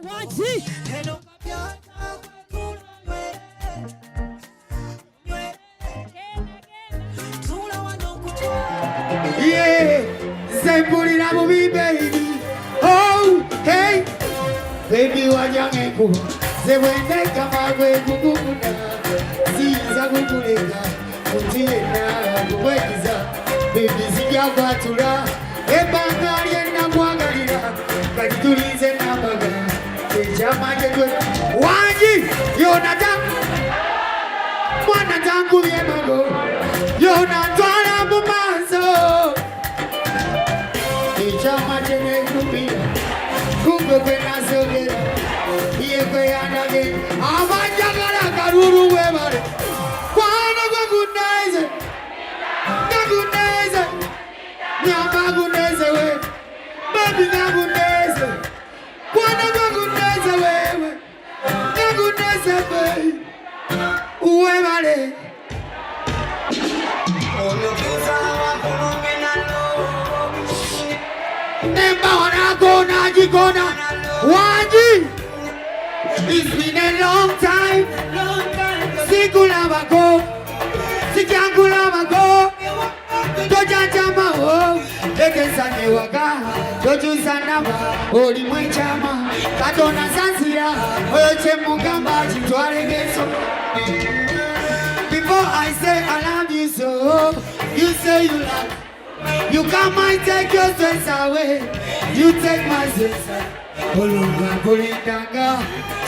Wanji. Yeah, say put it up me baby. Oh, hey, baby wanyangeko. Say when they come out with kukuna. See zagukuleka. Utiena kuweza. Baby sijaga tura. Ebangari ena mwangalira. Kajitulize na baga. Ejama jekwe. Wanji, Yonatan. Mwana tangu yemago. Yonatan bumazo. Ejama jene kumira. Kumbe kwena sogera. Iye kwe anage. Amajagara karuru webare. Kwana kwa kunaize. Naguneze. Nyama guneze we. Baby naguneze. Kwana kwa kunaize wewe. Naguneze we. Uwebare. Nemba wanakona jikona. Wanji. It's been a long time. Sikula wako. Sikiangula wako. Tojajama ho. Ekesane waka. Tojusanama. Oli mwechama. Katona sansira. Oyoche mugamba. Chitware geso. Before I say I love you so, you say you love. You come and take your stress away. You take my stress away. Olunga kulindanga,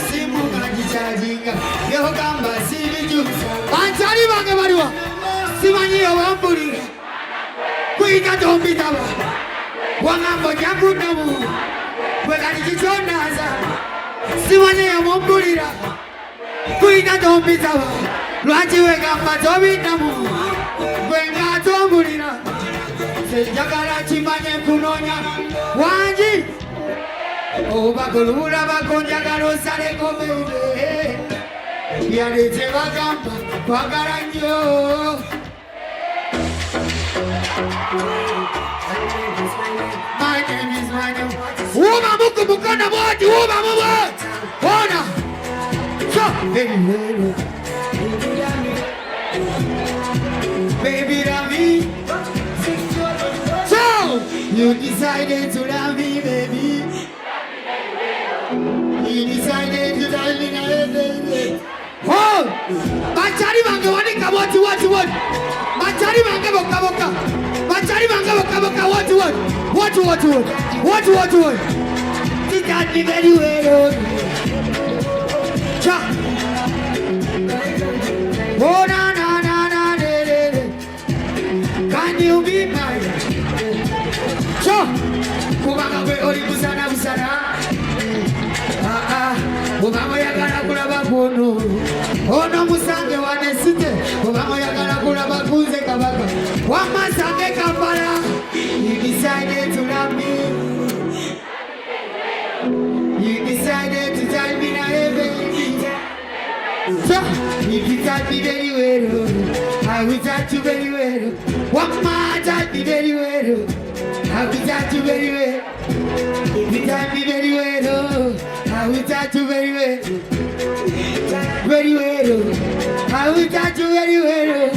simuga jicharjinga. Yogamba silijusa. Banchari bange bariwa. Simanyi wamburi. Kuika tombi tawa. Wangambo jangu namu. Wekani chichonaza. Simanyi wamburi. Kuika tombi tawa. Lwachi wegamba tombi namu. Wenga tombulira. Sejagala chimanye kunonya. Wanji. Obakulura bakonjagala osaleko baby. Yalete bagamba kwagala nnyo. My name is my name. Uba muku mukona bwati, uba mubwati. Ona. So, baby love me. So, you decided to love me, baby. You decided to love me, baby. Oh, Machari bange wanika what? Machari bange boka. Machari bange boka. What? Think I'd be very well. Cha. Oh na. Can you be mine? So, kubanga kwe oli busana. Kubanga yagala kulaba kuno. Ono musange wanesite. Kubanga yagala kulaba kunze kabaka. Wamasange Kampala. You decided to love me. You decided to tell me now, baby. So, if you touch me very well, I will touch you very well. One more touch me very well, I will touch you very well. If you touch me very well, I will touch you very well. Very well, I will touch you very well.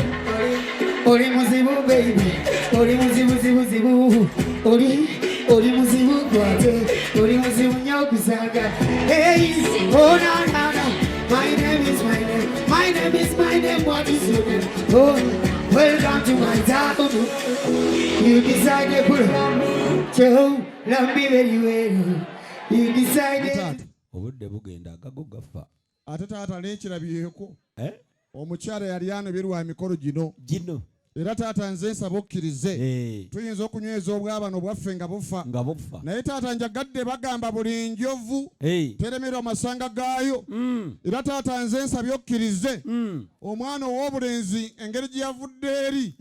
Ori musibu baby, ori musibu. Ori musibu kwate, ori musibu nyokusaga. Hey, oh na. My name is my name, what is your name? Oh, welcome to my town. You decided to love me very well. You decided. Obudde bugenda gafa. Ate taata n'ekirabyeko. Omukyala yali anoberwa emikolo gino. Era taata nze nsaba okkirize. Tuyinza okunyweza obwabano bwaffe nga bufa. Naye taata njagadde bagamba buli njovu teremerwa amasanga gaayo. Era taata nze nsabye okkirize. Omwana ow'obulenzi engeri gye yavudde eri.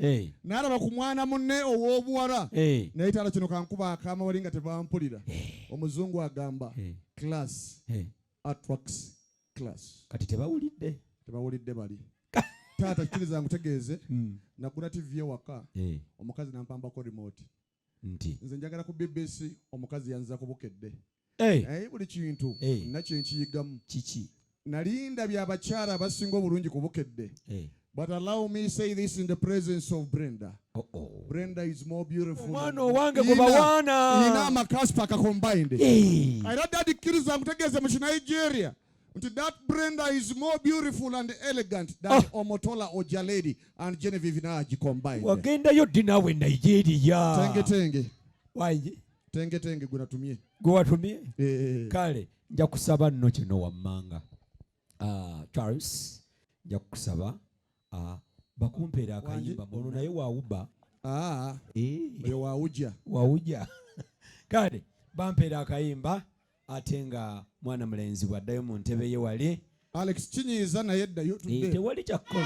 N'alaba ku mwana munne ow'obuwala. Naye taata kino kankuba akaama wali nga tebampulira. Omuzungu agamba class attracts class. Kati tebawulidde bali. Taata kiriza ngutegeeze nakuna TV ewaka omukazi nampambako remote nze njagala ku BBC omukazi yanza kubukedde buli kintu nakyo nkiyigamu. Kiki? Nalinda byabakyala abasinga obulungi ku Bukedde. But allow me say this in the presence of Brenda. Brenda is more beautiful. Mwana wange kubawana. Ina amakaspa combined. Era dadi kiriza mutegeze mu Nigeria. That Brenda is more beautiful and elegant than Omotola Ojaledi and Genevieve Naji combined. Wagenda yo dinawe Nigeria. Tenge. Why? Tenge gunatumie. Gwatumie? Kale, nja kusaba nno kino wammanga. Charles, nja kusaba bakumpera akayimba ono naye waawuba. Oyo waawujja. Kale, bampera akayimba ate nga mwana mulenzi bwaddayo mu ntebe ye wali. Alex kinyiiza naye ddayo tudde. Tewali kyakkola.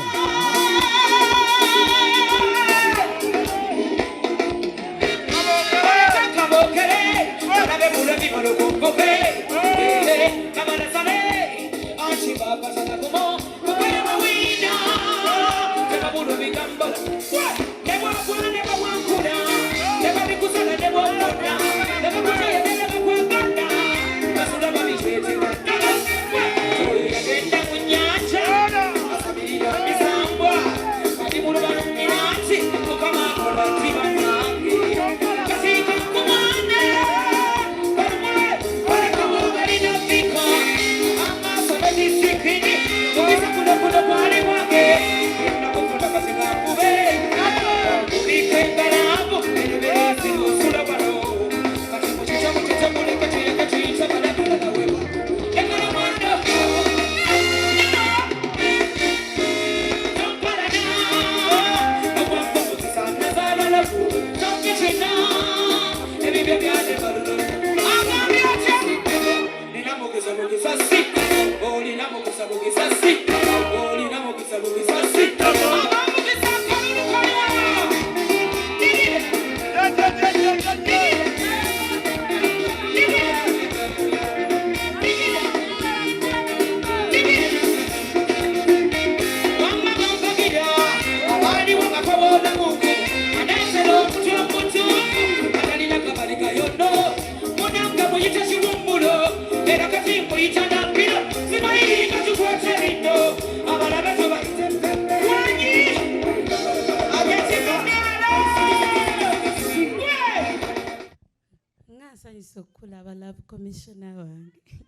Commissioner wange.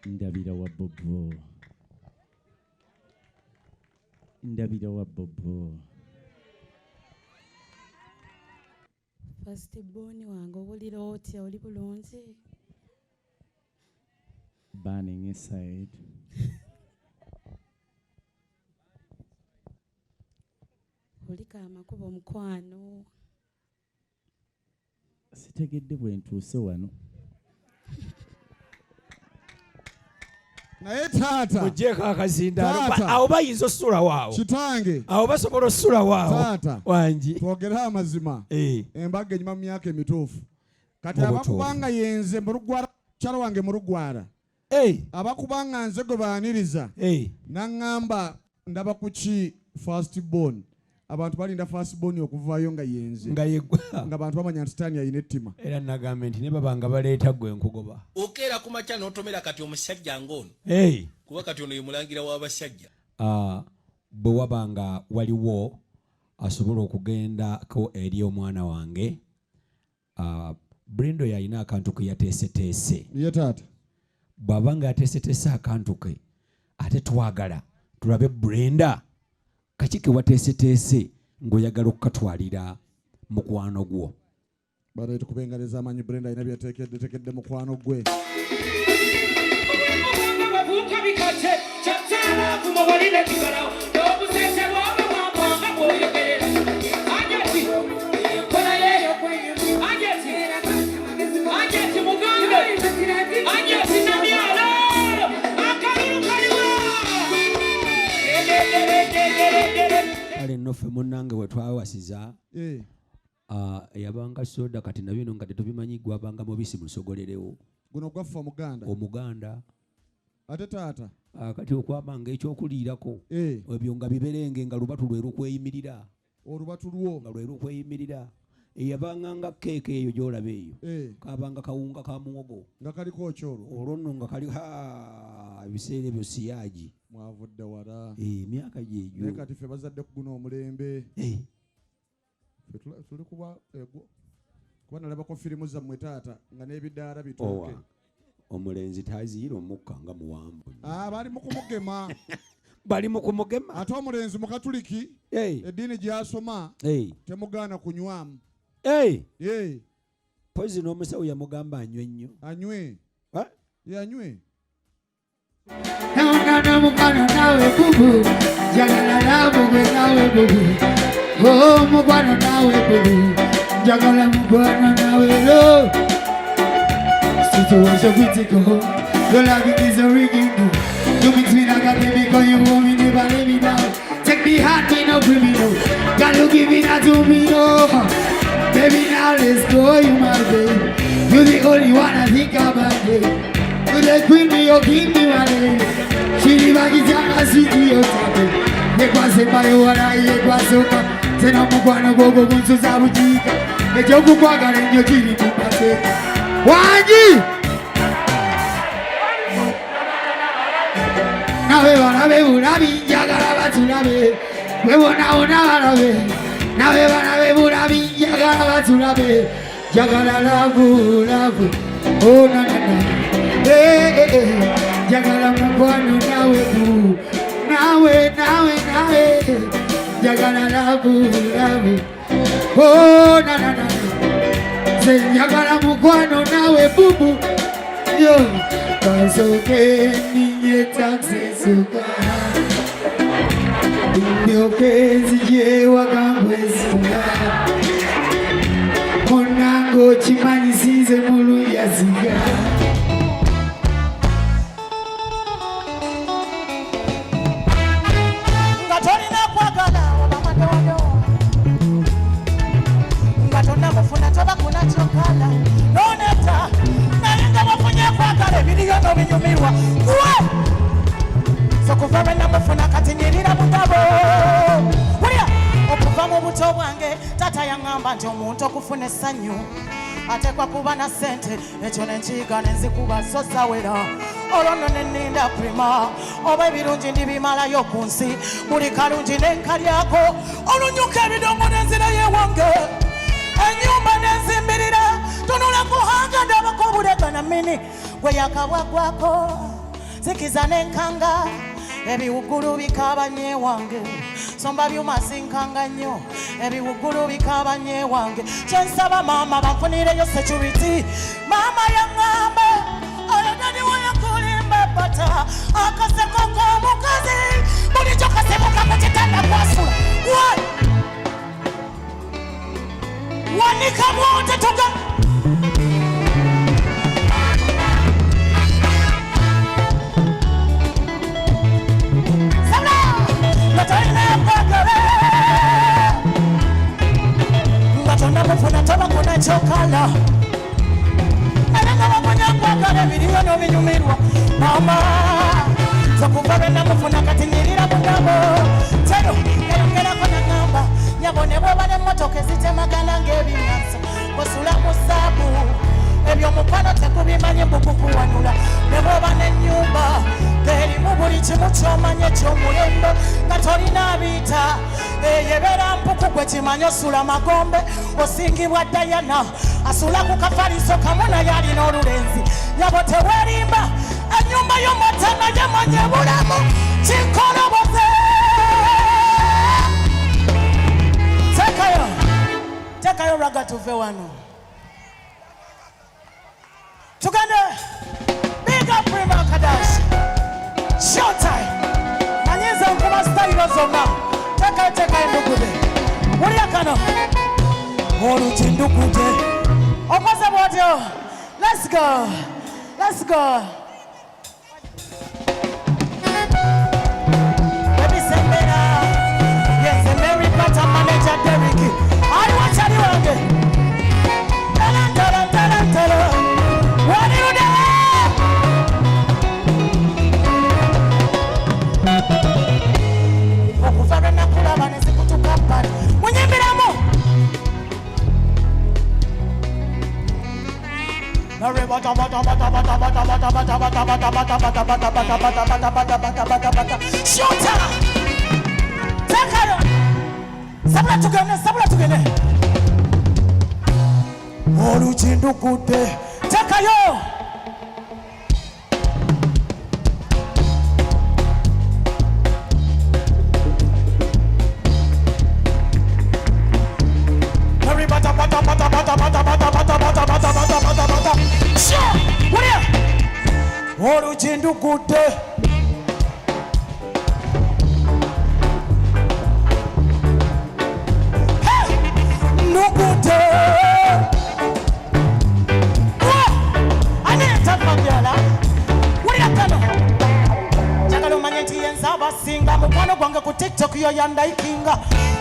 Ndabira wa bobo. First born wange obulira otya oli bulungi? Burning inside. Olika amakubo omukwano. Sitegedde bwe ntuuse wano. Naye taata ojjeko akazindaalo awo bayinza osula waawo. Kitange awo basobola osula waawo. Taata wangi twogera amazima. Embaga enyuma mu myaka emituufu. Kati abakubanga yenze mu Lugwara kyalo wange mu Lugwara. Abakubanga nze gwe baaniriza. Naŋŋamba ndaba kuki first born. Abantu balinda first born okuvaayo nga yenze. Nga abantu bamanya nti Tanya ayina ettima. Era nagamba nti ne babanga baleeta gwe nkugoba. Okeera ku makya n'otomera kati omusajja ng'ono. Kuba kati ono ye mulangira w'abasajja. Bwe wabanga waliwo asobola okugendako eri omwana wange. Brenda yalina akantu ke yateeseteese. Ye taata. Bw'abanga yateeseteese akantu ke ate twagala tulabe Brenda kaki ke wateeseteese ng'oyagala okukatwalira mukwano gwo. Bale tukubengaleza amanyi Brenda alina byateekedde mukwano gwe. Ale noffe munnange we twawasiza yabanga soda kati nabino nga tetubimanyi gwabanga mubisi musogolerewo. Guno gwaffe Omuganda. Ate taata. Kati okwabanga ekyokuliirako ebyo nga biberenge nga lubatu lwe lukweyimirira. Olubatu lwo nga lwe lukweyimirira. Yabanga keke eyo gyolaba eyo. Kabanga kawunga ka muwogo. Nga kaliko okyolo. Olwo nga kali ebiseera ebyo siyaji. Mwavudde wala. Myaka gyegyo. Naye kati ffe bazadde kuguna omulembe. Tuli kuba ego. Kuba nalabako firimu zammwe taata nga n'ebidaala bitooke. Omulenzi taziira omukka nga muwambu. Bali mu kumugema. Bali mu kumugema. Ate omulenzi mu Katuliki eddiini gy'asoma temugaana kunywamu. Pozi n'omusawo yamugamba anywe nnyo. Anywe. Yanywe. Naona mukwana nawe bubu. Jagala labu gwe nawe bubu. Oh mukwana nawe bubu. Jagala mukwana nawe lo. Situation critical. Your loving is a rigging. You mix me like a baby because you want me, never let me down. Take me heart, me no criminal. Can you give it that to me, no? Baby, now let's go, you my baby. You the only one I think about, baby. You the queen, me, you king, me, my baby. She live a guitar, sweet, you tapping. Ye kwase mayo wana, ye kwase oka. Tena mukwana gogo gunsu zabutika. Ejoku kwa gare nyo chini kupate. Wanji! Nawe banabe burabi jagala batulabe webona ona banabe nawe banabe burabi jagala batulabe jagala lavu oh na jagala mkwano nawe bu nawe jagala lavu oh na se jagala mkwano nawe bubu yo kasoke niye taxi suka yo kezi je wakambwezinga monango chimanyi size mulu yazinga ngatorina kwagala wabamadodo ngatona mufuna toba kuna chokala noneta nayenga wafunye kwagala ebiriyo nobinyumirwa sokuva bwe namufuna kati nyirira mugabo wulya okuva mu buto bwange taata yaŋŋamba nti omuntu okufuna essanyu ateekwa kuba na ssente ekyo nenkiyiga nenzikuba so zawera olwo nno nenninda prima oba ebirungi ndibimalayo ku nsi buli kalungi nenkalyako olunyuka ebidongo nenzira yewange ennyumba nenzimbirira tunula kuhanga ndabako obulegana mini gwe yakabwagwako zikiza nenkanga ebiwugulu bikabanye wange somba byumasinkanga nnyo ebiwugulu bikabanye wange kyensaba maama banfunireyo security maama yaŋŋamba oyogadiwo yakulimba bata akaseko k'omukazi bulijjo kasebuka ku kitanda kwasula wanika mwote tuga ngatonda mufuna toba kuna chokala alanga wamunya kwagala biriyo nobinyumirwa mama zokuva bena mufuna kati nyirira mugabo tero eyongerako naŋŋamba nyabone bweba n'emmotoka ezitemagana ng'ebinyansa osula mu ssaabu ebyo mukwano tekubimanyi bukukuwanula ne bweba n'ennyumba erimu buli kimu ky'omanye ky'omulembe nga tolina biyita yebeera mpuku gwe kimanyi osula magombe osingibwa dayana asula ku kafaliso kamu naye alina olulenzi nyabo tewerimba ennyumba y'omutana yamanye bulamu kinkoloboze tekayo raga tuve wano tugende big up Prima Kadash showtime nanyiza nkuba style zonna tekayo ndugube wulya kano oluti nduguje okoze bwotyo let's go baby sembera yes the Mary Potter manager Derek I want you wange tala what do you do okuvana nakulaba nezikutuka ppali munyimbiramu Shooter! Take her! Sabula tugene! Oluchindu kude! Take her! Oluchindu kude! Singa mukwano gwange ku TikTok yo yandaikinga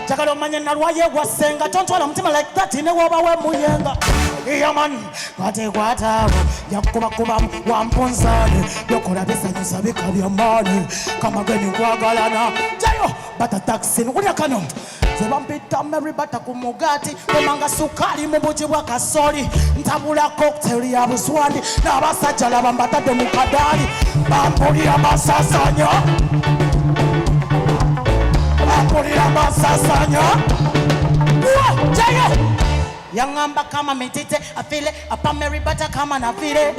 jagalo manye nalwaye wasenga tontwala mutima like that ne woba we muyenga iya man kwate kwatabo yakuba wamponzane yokola besanyo sabika byamani kama gani kwagalana jayo bata taxi kulya kano zebampita Mary bata kumugati komanga sukali mu buji bwa kasoli ntabula cocktail ya buswandi n'abasajja bambatadde mu kadali bampulira masasanya Yangamba kama mitite afile apa Mary bata kama na file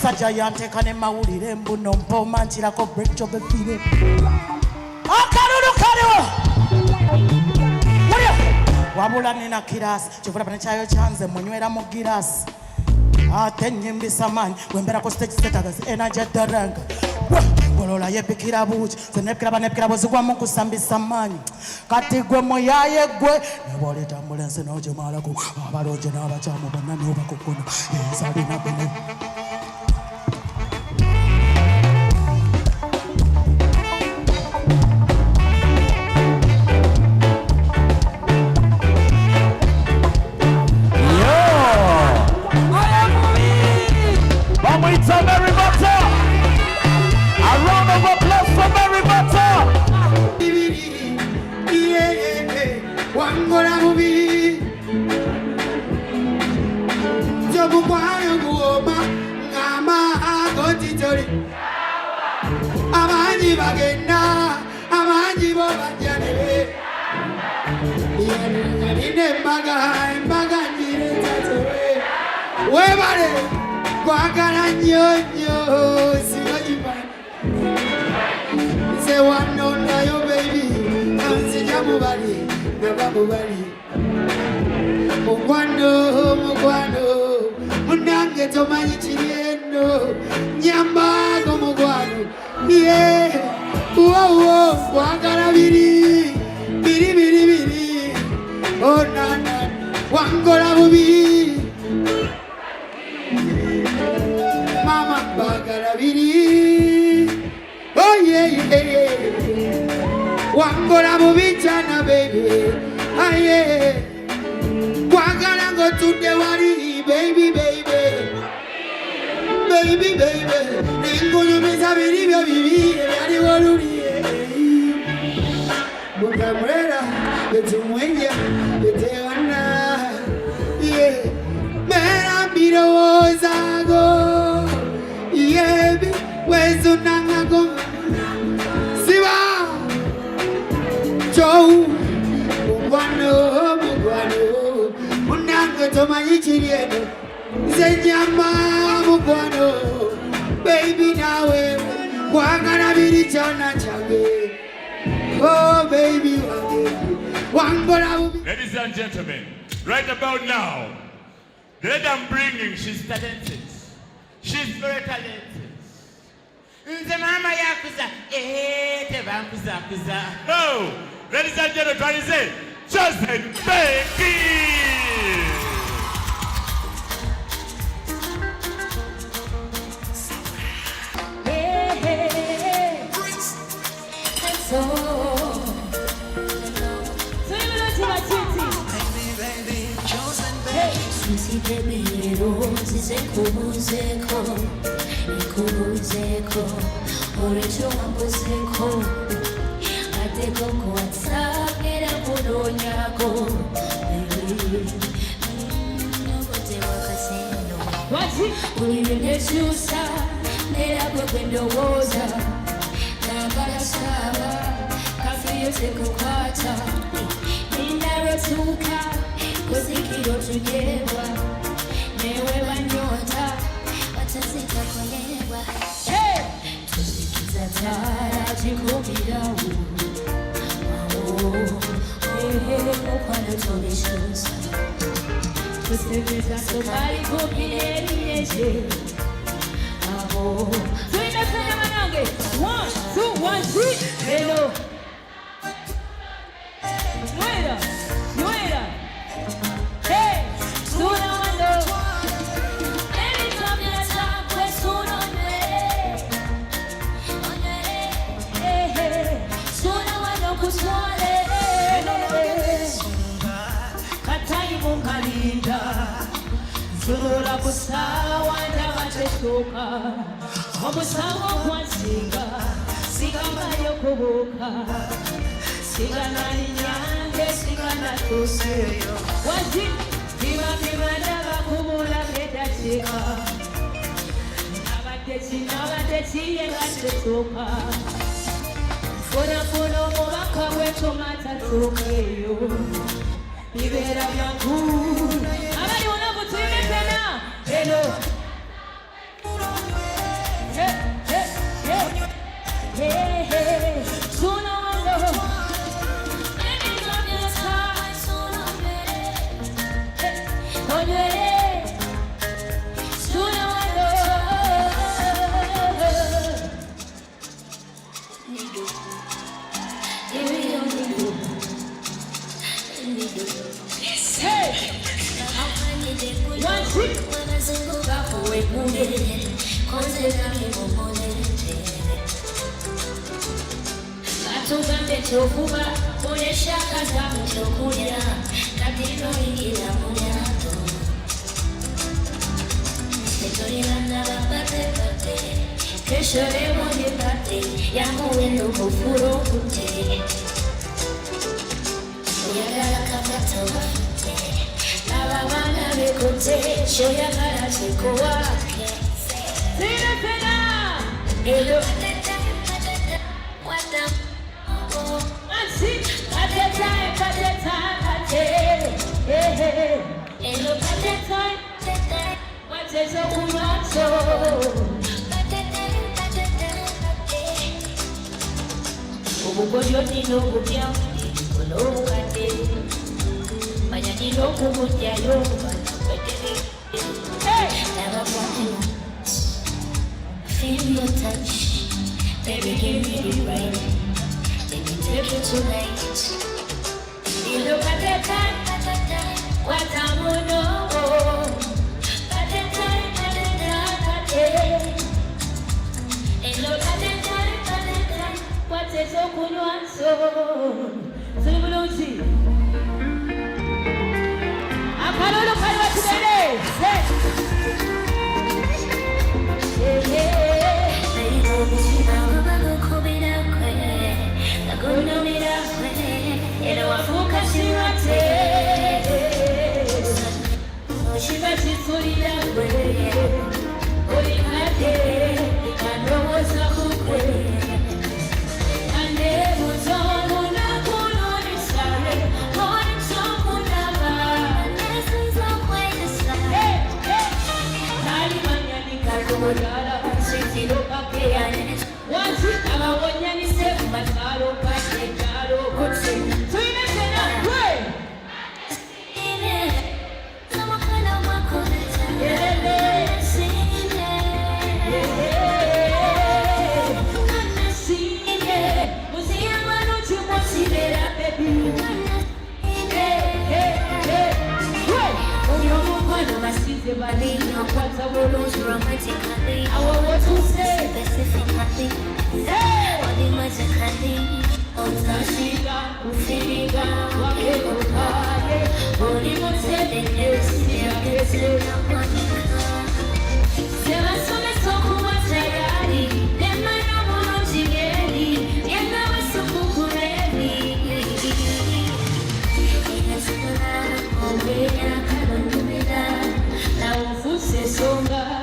Saja yante kane mawulire mbuno mpoma nchira ko break job file Akaruru kariwo Muria Wabula nina kirasi Chuvura pane chayo chanze mwenywera mu girasi Ate nyimbi samani Wembera ko stage status energy daranga Golola yebikira buchi Zenepkira banepkira bozigwa mungu sambi samani Kati gwe moyaye gwe Nebole tambulense na oje malaku Abaroje na abachamu banani uba kukuna Yezali na bene Amanyi bagenda, amanyi bo bajjanebe. Yanine embaga nyire tatewe. Webale, kwagala nyonyo, siyo jibani. Say one on yo baby, ansija mubali, naba mubali. Mugwano, munange tomanyi chiriendo, nyambago mugwano. Yeah, whoa, wangara biri, oh nana, wangora bubi, mama bagara biri, oh yeah, wangora bubi chana baby, ah yeah, wangara go to the wari, baby. Ninguno me sabe ni vivir, ni volver. Mucha muera, que tu muella, que te gana. Yeah, mera mirosago. Yeah, pues una con. Si va, chau. Mugwano, unanga toma yichirieno. Se llama mugwano. Baby nawe wangana birichana change. Oh baby wangona. Ladies and gentlemen, right about now, the lady I'm bringing, she's talented. She's very talented. Nze mama yakuza, te bankuza. Oh, ladies and gentlemen, try to say, Josephine Becky. What's ulinechusa nera gwe kwendowoza nambala saba kafiyo tekukwata nindarotuka kuzikiro tunyebwa newe banyota watasita kolebwa tuzikiza tara jikubirawo okwano tolishusa tusebeza somali kupielinyeje abo twina sana manange 1 2 1 3 hello Nuera Nuera hey suna wando anytime you talk with suna hey hey suna wando kuswale katai mungalinda zurura kusawa ndabateshoka omusawo kwansinga sigamba yokubuka sigana inyange sigana tuseyo wazi biba ndaba kumula kedachika nabadeci yengatetuka funa mubaka wetu matatukeyo bibera byangu abali unavutuime tena hello hey suna wando suna wando Tugambe chokuba oneshaka zamu chokulya katino ingira munyato Setorina bapate pate kesho leo nipate yangu wendo kufuro kute Oyagala kamata wafute Nababana bekote shoyagala chiko wake Sina pena Elo Obukojo dino kubya olokate manya dino kubutya yo feel your touch baby give me the right let me take you tonight you look at the time what I'm on Sibulunzi Akalolo kalwa tubele Naito mishina kubago kubira kwe Naguno mira kwe Ero wafuka shirate Oshiba chisurida kwe Olimate Ikanowoza kukwe Once I'm a one yanny step, my taro, my taro, good sing. So you never know, pray. Romantically, I want what to say specifically. Automatically, Otashika, Ufiriga, Wakekokale, Olimotele, Esi, Sema some soku watayari, Nema no mono jigeri, Yena wesuku kureli. Inasuna, Obeya, Kalonumida, Na ufuse songa.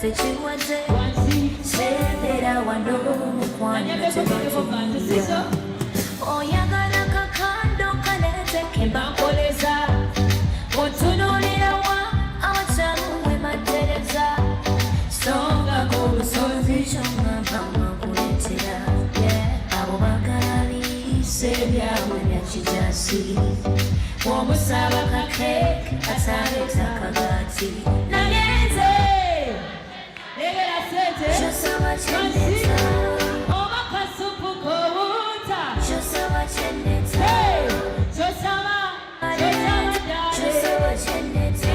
tekiwadde seera wano mukwano tebakiwulira oyagala kakando kanezeke mbakoleza otunuulirawa abakyalo we matereza songako obusozi kyongamba makuletera abo bagalabise byabwe byakijasi omusaba kakeke ataleta kagati nagenze legera sente kyosaba kyendeta oba kasupu kowuta kyosaba kyendeta kyosaba kyosaba kyendeta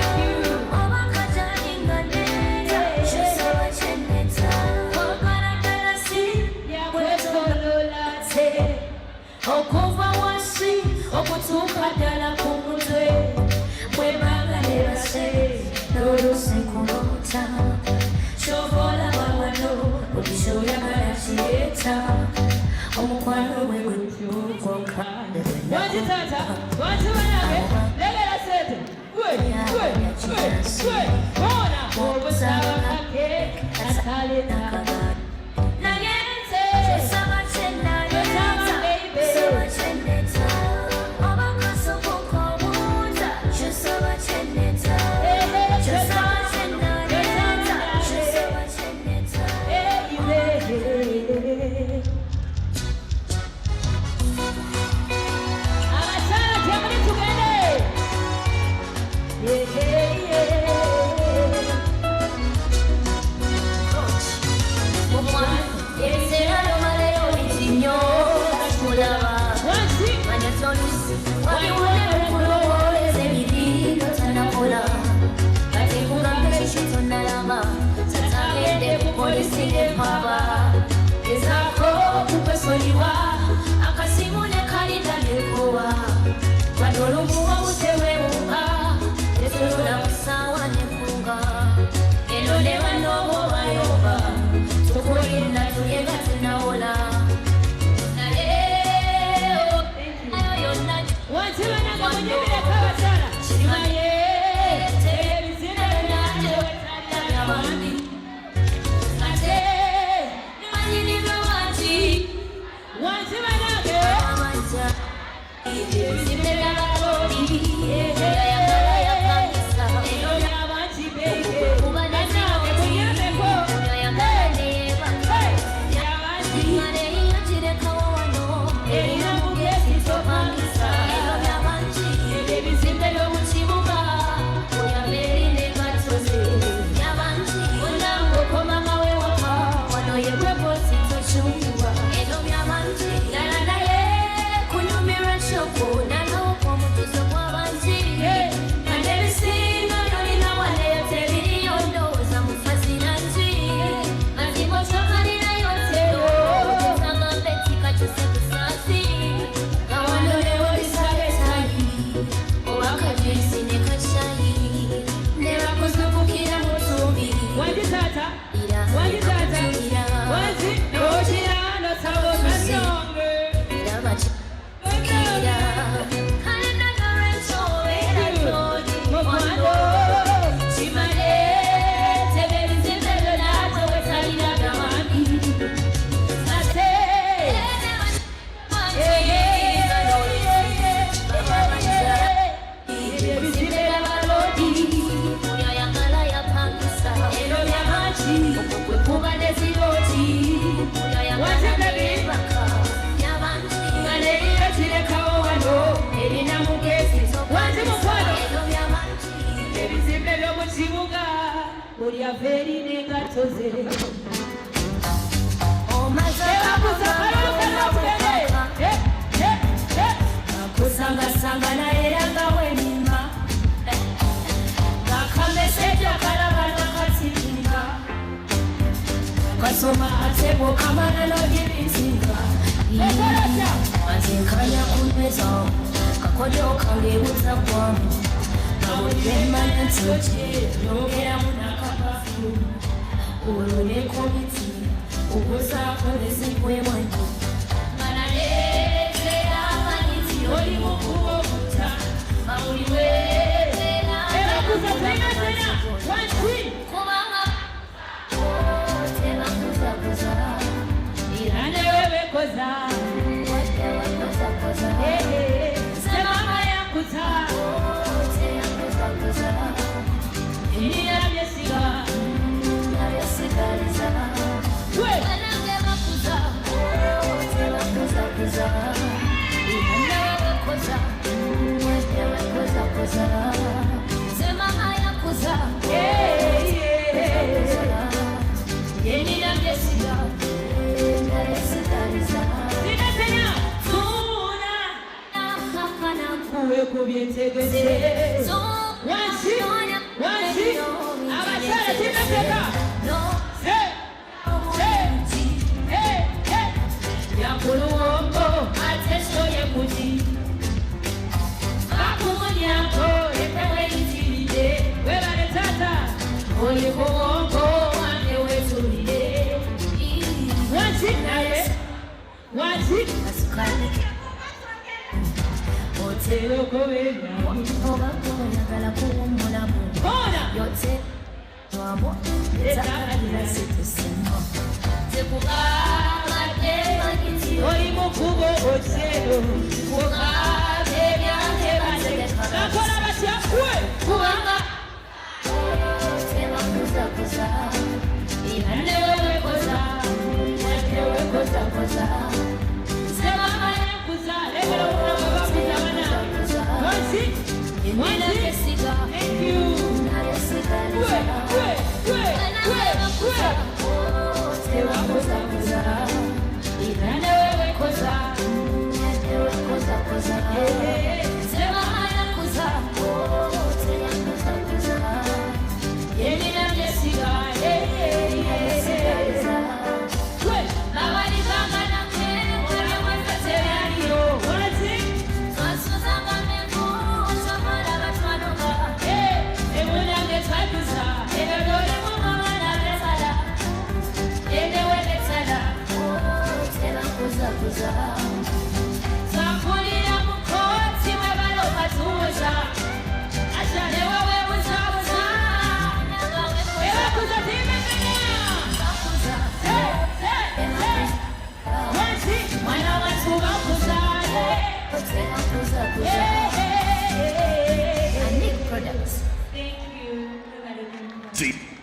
oba kajaninga neta kyosaba kyendeta ogana dalasi yakwetolola te okuva wansi okutuuka ddala ku mutwe bwebagalebase n'olusikulota kyobola bawano okishoyagala kireeta omukwano gwe gwonka wangi tata wangi banange legera sente bona obusaba kakeke ataleta nagenze kyosaba kyenaleta kyosaba kyendeta oba kasuku kobuuza kyosaba kyendeta kyosaba kyenaleta kyosaba kyendeta abakyala gyemuli tugende ebiseera byomalayo bitinyo kulaba manyatonisi wabiwulekulowooleza ebiri tanakola kati kugambe kiki tonalaba tatagende ku polisi nepaba gezaako okukwesoliwa akasimu ne kalida nekowa wano olumuwa butewewuka tesolola kusaawa nefunga eno ne banoobaobayoba tukulina tuyega tunawola kusanga era nga wenimba ngakameseja kalabana kasiringa kasoma atebo kamana nogibizinga azinkanya kunyweza kakojo kangebuza kwamu kabuliremanya ntoki yongeramu nakapafu ulule komiti ukuzaako nezikwemwanyo oli mukubo kuta mauliwe era kuza tena kubanga Thank you.